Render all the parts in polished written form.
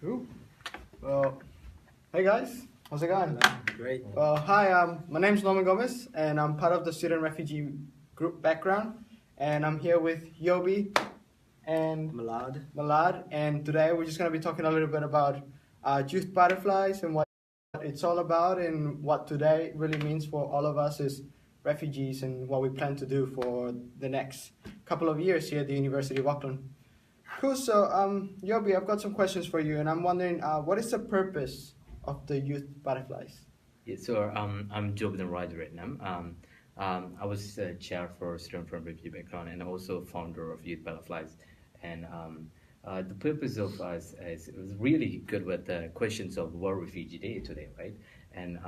Cool. Well, hey guys, how's it going? Great. Well, hi, my name's Norman Gomez, and I'm part of the student refugee group background, and I'm here with Yobi and Malad, and today we're just going to be talking a little bit about youth butterflies and what it's all about, and what today really means for all of us as refugees, and what we plan to do for the next couple of years here at the University of Auckland. Cool. So, Yobi, I've got some questions for you, and I'm wondering, what is the purpose of the youth butterflies? Yeah, so I'm Jobin Raj Vietnam. I was chair for student from refugee-background and also founder of Youth Butterflies. And the purpose of us is it was really good with the questions of World Refugee Day today, right? And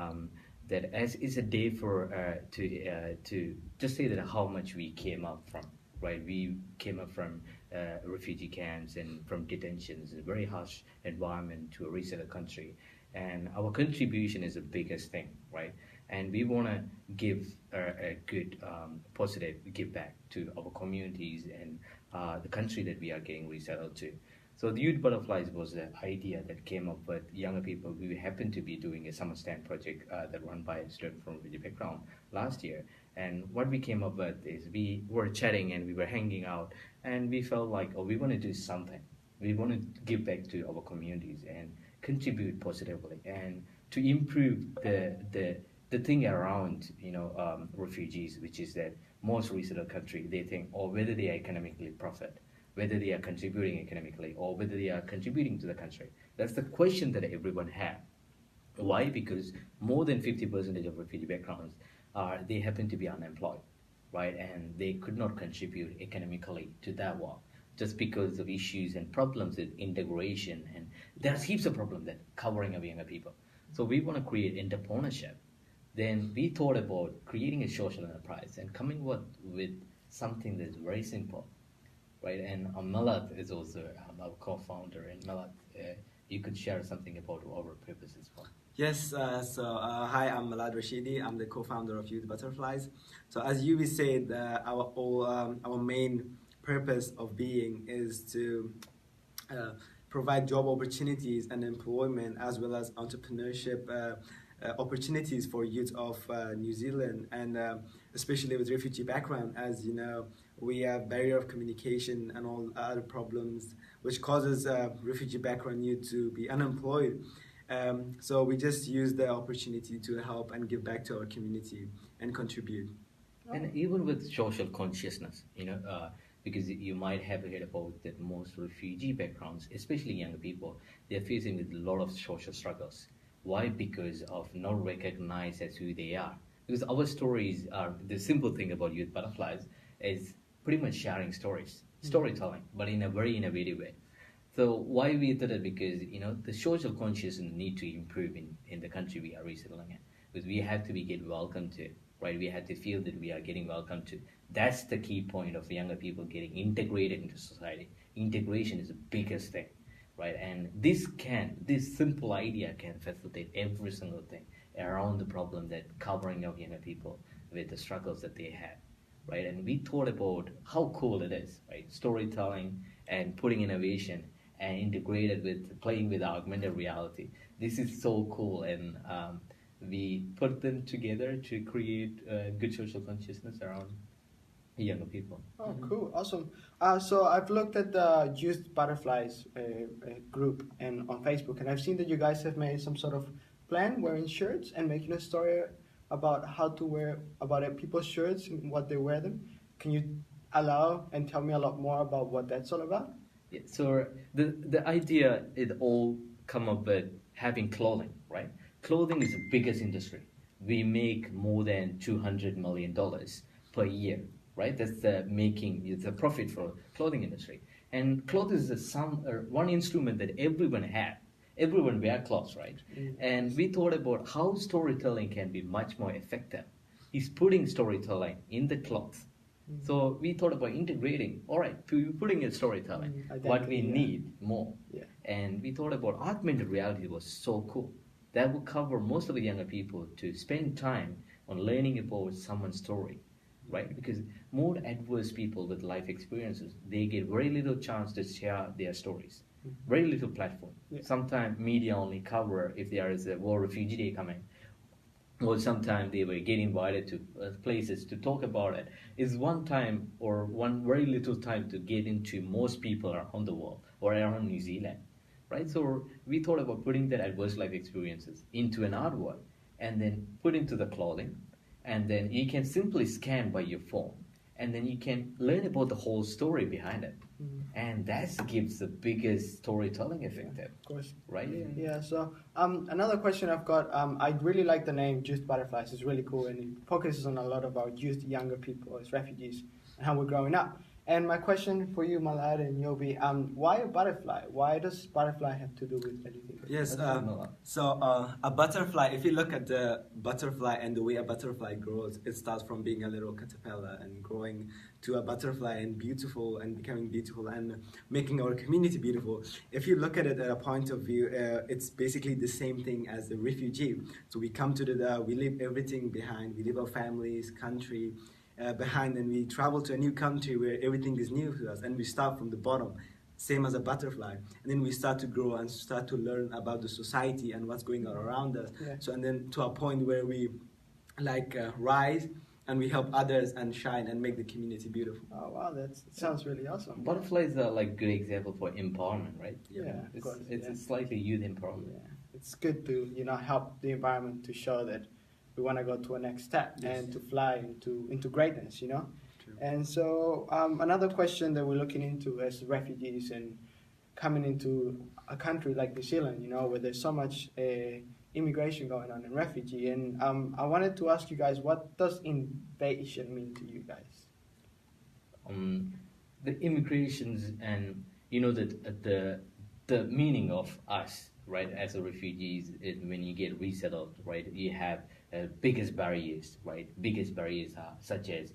that as is a day for to just say that how much we came up from, right? We came up from refugee camps and from detentions, a very harsh environment to a resettled country. And our contribution is the biggest thing, right? And we want to give a good, positive give back to our communities and the country that we are getting resettled to. So the Youth Butterflies was the idea that came up with younger people. We happened to be doing a summer stand project that run by a student from refugee background last year. And what we came up with is we were chatting and we were hanging out, and we felt like, oh, we want to do something. We want to give back to our communities and contribute positively and to improve the thing around refugees, which is that most resettled country they think, or whether they are economically profit, whether they are contributing economically, or whether they are contributing to the country. That's the question that everyone has. Why? Because more than 50% of refugee backgrounds they happen to be unemployed, right? And they could not contribute economically to that work just because of issues and problems with integration. And there's heaps of problems that covering of younger people. So we want to create entrepreneurship. Then we thought about creating a social enterprise and coming with something that's very simple, right? And Malat is also our co-founder. And Malat, you could share something about our purpose as well. Yes, hi, I'm Malad Rashidi. I'm the co-founder of Youth Butterflies. So as Yubi said, our main purpose of being is to provide job opportunities and employment, as well as entrepreneurship opportunities for youth of New Zealand, and especially with refugee background. As you know, we have barrier of communication and all other problems which causes refugee background youth to be unemployed. So we just use the opportunity to help and give back to our community and contribute. And even with social consciousness, because you might have heard about that most refugee backgrounds, especially younger people, they're facing with a lot of social struggles. Why? Because of not recognized as who they are. Because our stories are the simple thing about Youth Butterflies is pretty much sharing stories, storytelling, but in a very innovative way. So why we did it? Because the social consciousness need to improve in the country we are resettling in. Because we have to be get welcome to, right? We have to feel that we are getting welcome to. That's the key point of younger people getting integrated into society. Integration is the biggest thing, right? And this simple idea can facilitate every single thing around the problem that covering of younger people with the struggles that they have, right? And we thought about how cool it is, right? Storytelling and putting innovation and integrated with playing with augmented reality. This is so cool, and we put them together to create good social consciousness around younger people. Oh, cool, awesome. So I've looked at the Youth Butterflies group and on Facebook, and I've seen that you guys have made some sort of plan wearing shirts and making a story about how to wear about people's shirts and what they wear them. Can you allow and tell me a lot more about what that's all about? Yeah, so the idea it all come up with having clothing, right? Clothing is the biggest industry. We make more than $200 million per year, right? That's it's a profit for clothing industry. And clothes is one instrument that everyone have. Everyone wear clothes, right? And we thought about how storytelling can be much more effective. He's putting storytelling in the clothes. So we thought about integrating, all right, putting in storytelling, what we need more. Yeah. And we thought about augmented reality was so cool. That would cover most of the younger people to spend time on learning about someone's story, right? Because more adverse people with life experiences, they get very little chance to share their stories. Very little platform. Yeah. Sometimes media only cover if there is a war refugee day coming, or sometimes they were getting invited to places to talk about it. It's one time or one very little time to get into most people around the world or around New Zealand, right? So we thought about putting that adverse life experiences into an artwork and then put into the clothing, and then you can simply scan by your phone, and then you can learn about the whole story behind it. And that gives the biggest storytelling effect there, Of course. right? Yeah, so another question I've got, I really like the name Youth Butterflies. It's really cool, and it focuses on a lot about youth, younger people as refugees, and how we're growing up. And my question for you, Malad and Yobi, why a butterfly? Why does butterfly have to do with anything? Yes, so a butterfly, if you look at the butterfly and the way a butterfly grows, it starts from being a little caterpillar and growing to a butterfly and beautiful and becoming beautiful and making our community beautiful. If you look at it at a point of view, it's basically the same thing as the refugee. So we come to we leave everything behind. We leave our families, country behind, and we travel to a new country where everything is new to us, and we start from the bottom. Same as a butterfly, and then we start to grow and start to learn about the society and what's going on around us. Yeah. So, and then to a point where we rise and we help others and shine and make the community beautiful. Oh wow, that sounds really awesome. Butterflies are like good example for empowerment, right? Yeah, of course, It's yeah. a slightly youth empowerment. Yeah, it's good to help the environment to show that we want to go to a next step and to fly into greatness. True. And so another question that we're looking into as refugees and coming into a country like New Zealand, where there's so much immigration going on and refugee. And I wanted to ask you guys, what does invasion mean to you guys? The immigrations and the meaning of us, right, as a refugees is when you get resettled, right, you have biggest barriers, right? Biggest barriers are such as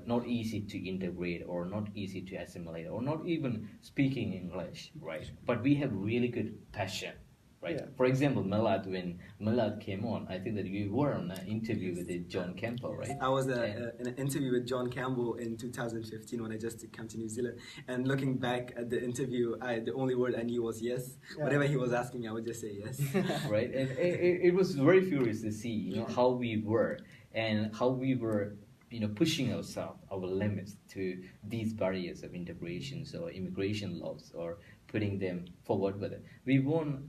not easy to integrate or not easy to assimilate or not even speaking English, right? But we have really good passion, right? Yeah. For example, when Malad came on, I think that you were on an interview with John Campbell, right? I was in an interview with John Campbell in 2015 when I just came to New Zealand. And looking back at the interview, the only word I knew was yes. Yeah. Whatever he was asking, I would just say yes. Right, and it was very curious to see, how we were and how we were, pushing ourselves, our limits to these barriers of integrations or immigration laws or putting them forward with it. We want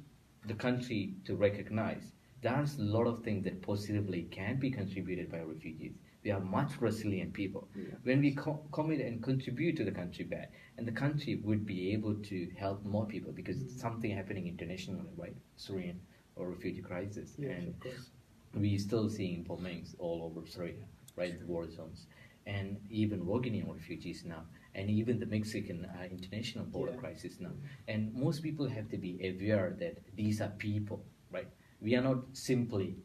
the country to recognize there's a lot of things that positively can be contributed by refugees. We are much resilient people. Yeah. When we commit and contribute to the country back, and the country would be able to help more people because it's something happening internationally, right? Syrian or refugee crisis. Yes, And of course. we still seeing bombings all over Syria, right? The war zones, and even Roginian refugees now, and even the Mexican international border crisis now. And most people have to be aware that these are people, right? We are not simply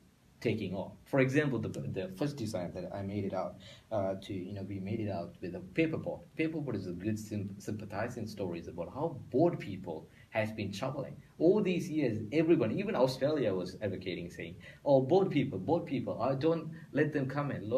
taking off. For example, the first design that I made it out we made it out with a paperboard. Paperboard is a good sympathizing stories about how bored people has been traveling. All these years, everyone, even Australia was advocating, saying, oh, bored people, don't let them come in.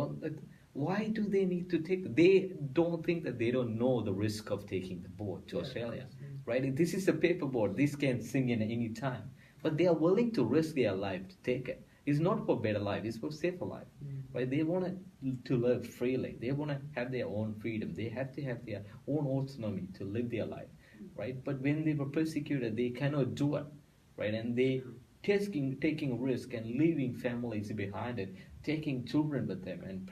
Why do they need to they don't think that they don't know the risk of taking the boat to Australia, right? This is a paperboard, this can sink in any time. But they are willing to risk their life to take it. It's not for better life, it's for safer life, right? They want to live freely. They want to have their own freedom. They have to have their own autonomy to live their life, right? But when they were persecuted, they cannot do it, right? And they taking risk and leaving families behind it, taking children with them and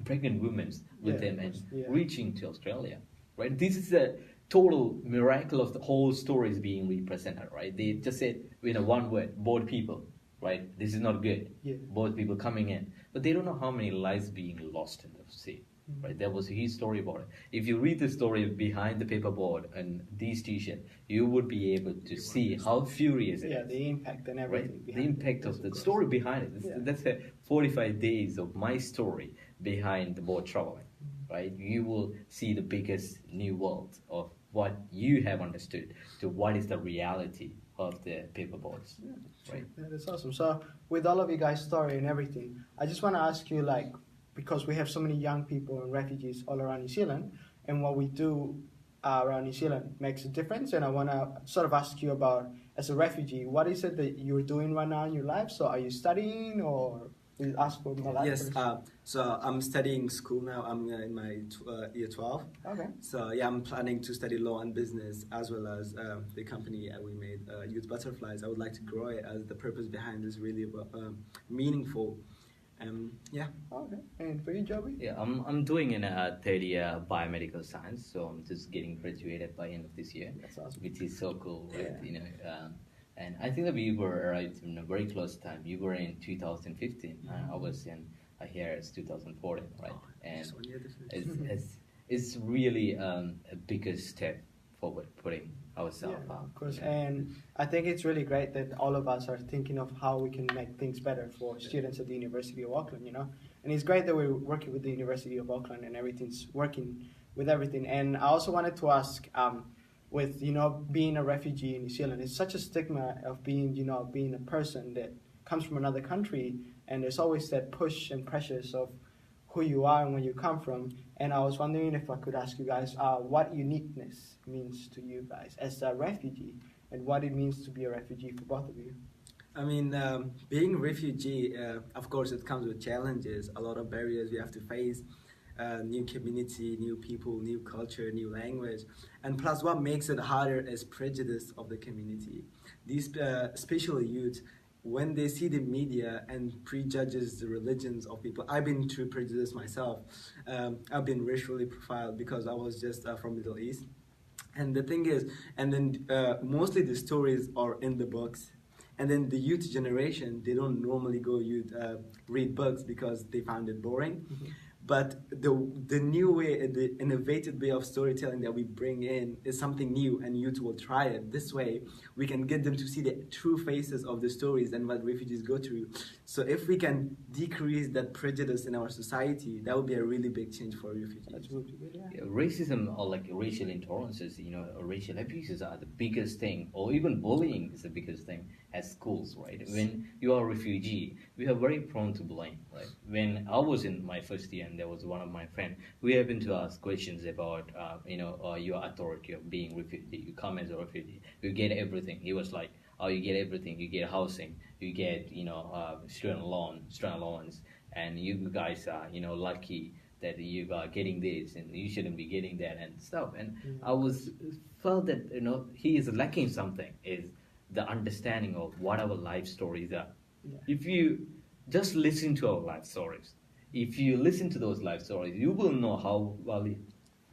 pregnant women with them and reaching to Australia, right? This is a total miracle of the whole story is being represented, right? They just said, one word, bored people, right? This is not good. Yeah. Bored people coming in. But they don't know how many lives being lost in the sea, right? There was a huge story about it. If you read the story behind the paperboard and these t-shirts, you would be able to see how furious it is. Yeah, the impact and everything. Right? The impact of the story behind it. That's 45 days of my story behind the boat traveling, right? You will see the biggest new world of what you have understood to what is the reality of the paperboards, right? Yeah, that's awesome. So with all of you guys' story and everything, I just want to ask you, because we have so many young people and refugees all around New Zealand, and what we do around New Zealand makes a difference, and I want to sort of ask you about, as a refugee, what is it that you're doing right now in your life? So are you studying, or we ask for Malad Yes, first? so I'm studying school now. I'm in my year 12. Okay. So yeah, I'm planning to study law and business, as well as the company we made, Youth Butterflies. I would like to grow it, as the purpose behind is really meaningful. Yeah. Okay. And for you, Joby? Yeah, I'm doing in a third year biomedical science, so I'm just getting graduated by end of this year. That's awesome. Which is so cool, right? Yeah. You know, and I think that we were right in a very close time. You were in 2015. I was in here it's 2014, right? Oh, and just 1 year difference. it's really a bigger step forward, putting ourselves Yeah, out. of course. You know? And I think it's really great that all of us are thinking of how we can make things better for students at the University of Auckland, you know. And it's great that we're working with the University of Auckland and everything's working with everything. And I also wanted to ask, with, you know, being a refugee in New Zealand, it's such a stigma of being, you know, being a person that comes from another country, and there's always that push and pressures of who you are and where you come from. And I was wondering if I could ask you guys what uniqueness means to you guys as a refugee, and what it means to be a refugee for both of you. I mean, being a refugee, of course, it comes with challenges, a lot of barriers we have to face, new community, new people, new culture, new language. And plus, what makes it harder is prejudice of the community. These especially youth, when they see the media and prejudges the religions of people. I've been through prejudice myself. I've been racially profiled because I was just from Middle East. And the thing is, and then mostly the stories are in the books. And then the youth generation, they don't normally go read books because they found it boring. Mm-hmm. But the new way, the innovative way of storytelling that we bring in is something new, and youth will try it. This way, we can get them to see the true faces of the stories and what refugees go through. So if we can decrease that prejudice in our society, that would be a really big change for refugees. That's good, yeah. Yeah, racism or like racial intolerances, you know, or racial abuses are the biggest thing, or even bullying is the biggest thing at schools, right? When you are a refugee, we are very prone to blame, right? When I was in my first year, and there was one of my friends who happened to ask questions about, your authority of being refugee. You come as a refugee, you get everything. He was like, oh, you get everything. You get housing, you get, student allowance, and you guys are, lucky that you are getting this, and you shouldn't be getting that and stuff. And I felt that, he is lacking something, is the understanding of what our life stories are. Yeah. If you just listen to our life stories, if you listen to those life stories, you will know how valid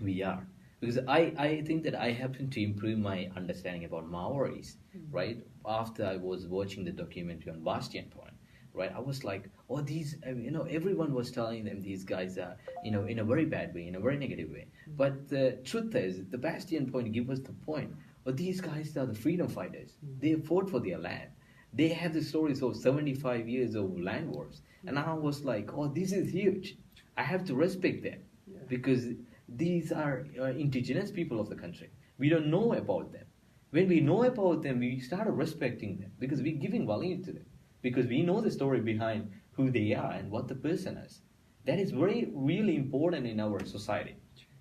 we are. Because I think that I happened to improve my understanding about Maoris, right? After I was watching the documentary on Bastion Point, right? I was like, oh, these, everyone was telling them these guys are, in a very bad way, in a very negative way. But the truth is, the Bastion Point give us the point. But these guys are the freedom fighters. They fought for their land. They have the stories of 75 years of land wars. And I was like, oh, this is huge. I have to respect them. Yeah. Because these are indigenous people of the country. We don't know about them. When we know about them, we start respecting them because we're giving value to them. Because we know the story behind who they are and what the person is. That is really important in our society.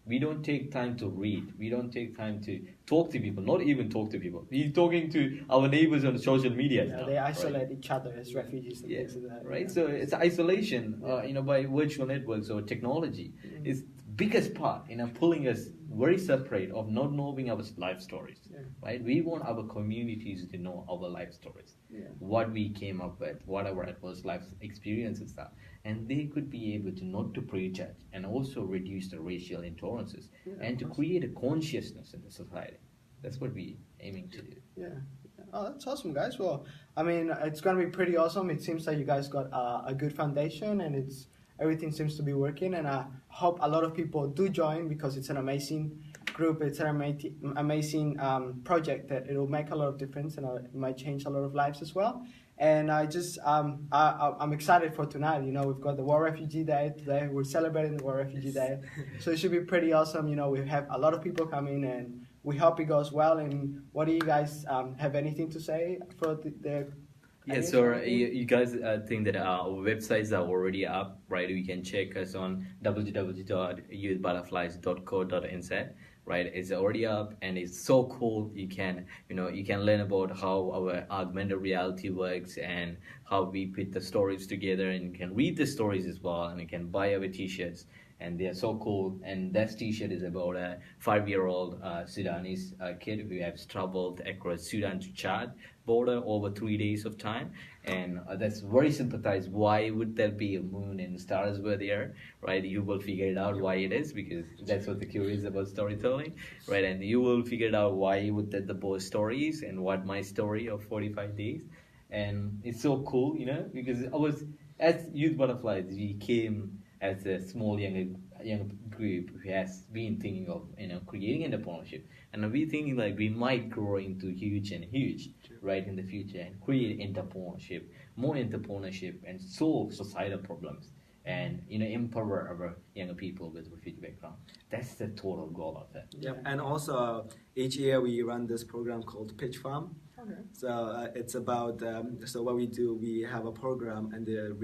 We don't take time to read. We don't take time to talk to people, not even talk to people. We're talking to our neighbors on social media now. They isolate each other as refugees and things like that. Right, yeah. So it's isolation, by virtual networks or technology. It's the biggest part, pulling us very separate of not knowing our life stories, right? We want our communities to know our life stories, what we came up with, whatever it was, life experiences are. And they could be able to not to prejudge and also reduce the racial intolerances and to create a consciousness in the society. That's what we're aiming to do. Yeah. Oh, that's awesome, guys. Well, I mean, it's going to be pretty awesome. It seems like you guys got a good foundation, and everything seems to be working. And I hope a lot of people do join because it's an amazing group. It's an amazing project that it will make a lot of difference, and it might change a lot of lives as well. And I'm excited for tonight. We've got the War Refugee Day today. We're celebrating the War Refugee Day. So it should be pretty awesome. We have a lot of people coming, and we hope it goes well. And what do you guys have anything to say for the Yeah, so you guys think that our websites are already up, right? You can check us on www.youthbutterflies.co.nz. right? It's already up, and it's so cool. You can learn about how our augmented reality works and how we put the stories together, and you can read the stories as well, and you can buy our t-shirts, and they are so cool. And that t-shirt is about a 5-year-old Sudanese kid who has traveled across Sudan to Chad border over 3 days of time, and that's very sympathized. Why would there be a moon and stars were there, right? You will figure it out why it is, because that's what the curious about storytelling, right? And you will figure it out why would that the both stories and what my story of 45 days. And it's so cool, because I was, as Youth Butterflies, we came as a small young group who has been thinking of creating entrepreneurship, and we thinking like we might grow into huge, right, in the future, and create more entrepreneurship, and solve societal problems, and empower our younger people with refugee background. That's the total goal of it. Yeah, and also each year we run this program called Pitch Farm. Okay. So it's about so what we do, we have a program, and the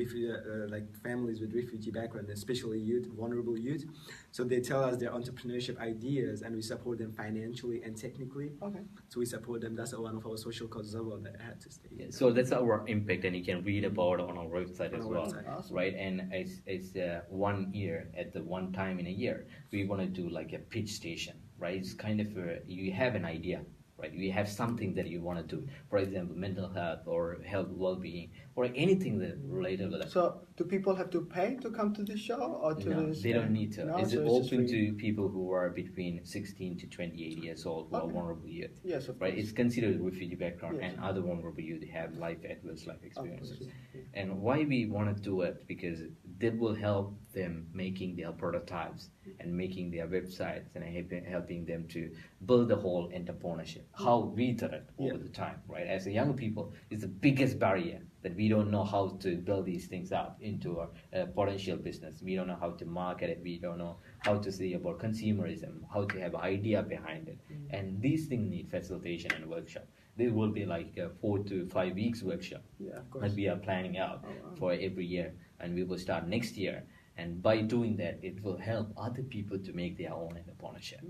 like families with refugee background, especially youth, vulnerable youth. So they tell us their entrepreneurship ideas, and we support them financially and technically. Okay. So we support them. That's one of our social causes that I had to stay. Yeah, so that's our impact, and you can read about it on our website as well, Awesome. right? And it's 1 year at the one time in a year. We want to do like a pitch station, right? It's kind of you have an idea, right? You have something that you want to do, for example, mental health or health well-being or anything that related to that. So do people have to pay to come to the show, or to No, this? they don't need to. No, It's so just open free. to people who are between 16 to 28 years old who are Okay. vulnerable youth. Yes, of Right, course. it's considered refugee background, Yes. and other vulnerable youth have adverse life experiences. course, yeah. And why we want to do it, because that will help them making their prototypes and making their websites, and helping them to build the whole entrepreneurship. How we did it over the time, right? As a young people, it's the biggest barrier that we don't know how to build these things up into a potential business. We don't know how to market it. We don't know how to say about consumerism, how to have idea behind it. And these things need facilitation and workshop. There will be like a 4 to 5 weeks workshop Yeah, of course. that we are planning out for every year, and we will start next year. And by doing that, it will help other people to make their own entrepreneurship,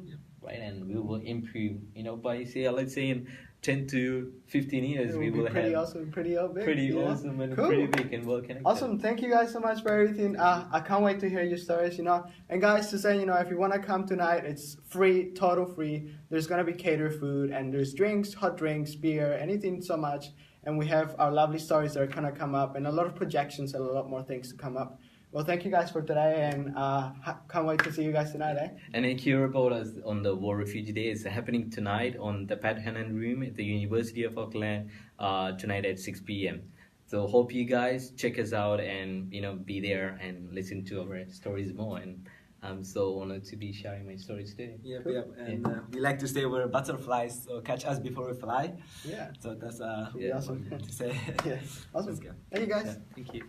right? And we will improve, by let's say in 10 to 15 years, we will pretty have awesome, pretty big. pretty Yeah. awesome and Cool. pretty big and well connected. Awesome. Thank you guys so much for everything. I can't wait to hear your stories, And guys, to say, if you want to come tonight, it's free, total free. There's going to be catered food, and there's drinks, hot drinks, beer, anything so much. And we have our lovely stories that are going to come up, and a lot of projections and a lot more things to come up. Well, thank you guys for today, and can't wait to see you guys tonight, eh? And hear about us on the World Refugee Day. It's happening tonight on the Pat Hannon Room at the University of Auckland tonight at 6 p.m. So hope you guys check us out and be there and listen to our stories more. And I'm so honored to be sharing my stories today. Yep. And we like to say we're butterflies, so catch us before we fly. Yeah. So that's Awesome. what to say. Yeah. Awesome. Let's go. Thank you guys. Yeah, thank you.